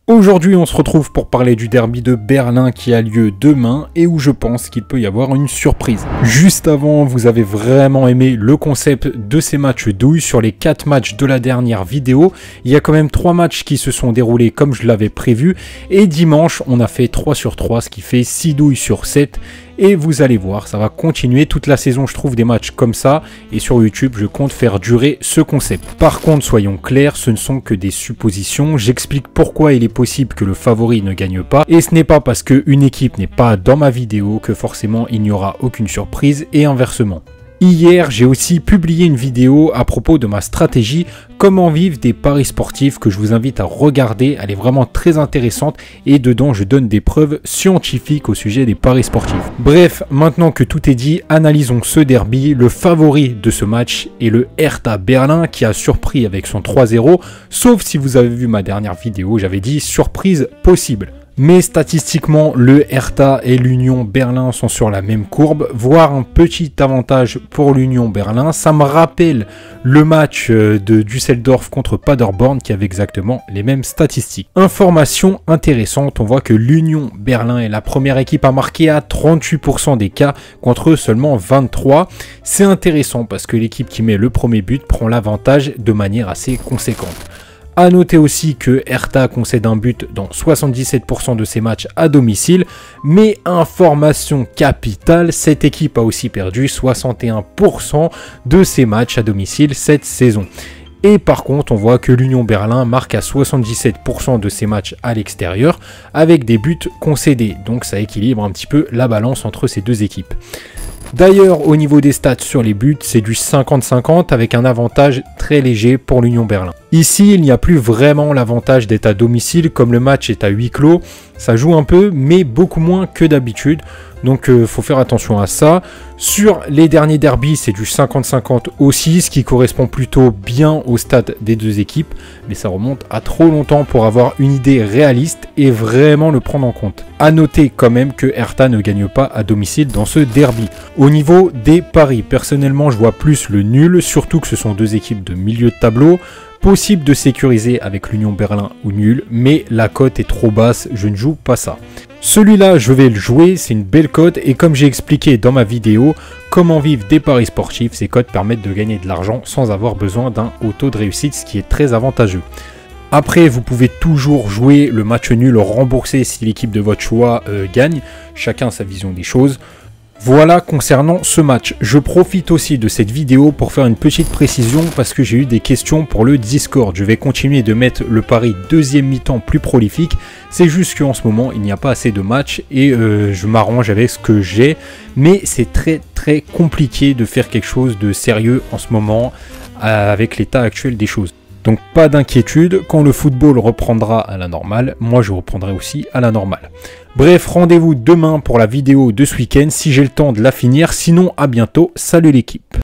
Aujourd'hui, on se retrouve pour parler du derby de Berlin qui a lieu demain et où je pense qu'il peut y avoir une surprise. Juste avant, vous avez vraiment aimé le concept de ces matchs douilles sur les 4 matchs de la dernière vidéo. Il y a quand même 3 matchs qui se sont déroulés comme je l'avais prévu et dimanche, on a fait 3 sur 3, ce qui fait 6 douilles sur 7. Et vous allez voir, ça va continuer toute la saison, je trouve des matchs comme ça. Et sur YouTube, je compte faire durer ce concept. Par contre, soyons clairs, ce ne sont que des suppositions. J'explique pourquoi il est possible que le favori ne gagne pas. Et ce n'est pas parce qu'une équipe n'est pas dans ma vidéo que forcément il n'y aura aucune surprise et inversement. Hier, j'ai aussi publié une vidéo à propos de ma stratégie comment vivre des paris sportifs que je vous invite à regarder. Elle est vraiment très intéressante et dedans, je donne des preuves scientifiques au sujet des paris sportifs. Bref, maintenant que tout est dit, analysons ce derby. Le favori de ce match est le Hertha Berlin qui a surpris avec son 3-0. Sauf si vous avez vu ma dernière vidéo, j'avais dit surprise possible. Mais statistiquement, le Hertha et l'Union Berlin sont sur la même courbe, voire un petit avantage pour l'Union Berlin. Ça me rappelle le match de Düsseldorf contre Paderborn qui avait exactement les mêmes statistiques. Information intéressante, on voit que l'Union Berlin est la première équipe à marquer à 38% des cas contre seulement 23. C'est intéressant parce que l'équipe qui met le premier but prend l'avantage de manière assez conséquente. A noter aussi que Hertha concède un but dans 77% de ses matchs à domicile, mais information capitale, cette équipe a aussi perdu 61% de ses matchs à domicile cette saison. Et par contre, on voit que l'Union Berlin marque à 77% de ses matchs à l'extérieur avec des buts concédés, donc ça équilibre un petit peu la balance entre ces deux équipes. D'ailleurs, au niveau des stats sur les buts, c'est du 50-50 avec un avantage très léger pour l'Union Berlin. Ici, il n'y a plus vraiment l'avantage d'être à domicile, comme le match est à huis clos. Ça joue un peu, mais beaucoup moins que d'habitude. Donc, faut faire attention à ça. Sur les derniers derbys, c'est du 50-50 aussi, ce qui correspond plutôt bien au stade des deux équipes. Mais ça remonte à trop longtemps pour avoir une idée réaliste et vraiment le prendre en compte. A noter quand même que Hertha ne gagne pas à domicile dans ce derby. Au niveau des paris, personnellement, je vois plus le nul, surtout que ce sont deux équipes de milieu de tableau. Possible de sécuriser avec l'Union Berlin ou nul, mais la cote est trop basse, je ne joue pas ça. Celui-là, je vais le jouer, c'est une belle cote et comme j'ai expliqué dans ma vidéo, comment vivre des paris sportifs, ces cotes permettent de gagner de l'argent sans avoir besoin d'un haut taux de réussite, ce qui est très avantageux. Après, vous pouvez toujours jouer le match nul remboursé si l'équipe de votre choix gagne, chacun a sa vision des choses. Voilà concernant ce match. Je profite aussi de cette vidéo pour faire une petite précision parce que j'ai eu des questions pour le Discord. Je vais continuer de mettre le pari deuxième mi-temps plus prolifique. C'est juste qu'en ce moment, il n'y a pas assez de matchs et je m'arrange avec ce que j'ai. Mais c'est très compliqué de faire quelque chose de sérieux en ce moment avec l'état actuel des choses. Donc pas d'inquiétude, quand le football reprendra à la normale, moi je reprendrai aussi à la normale. Bref, rendez-vous demain pour la vidéo de ce week-end si j'ai le temps de la finir, sinon à bientôt, salut l'équipe.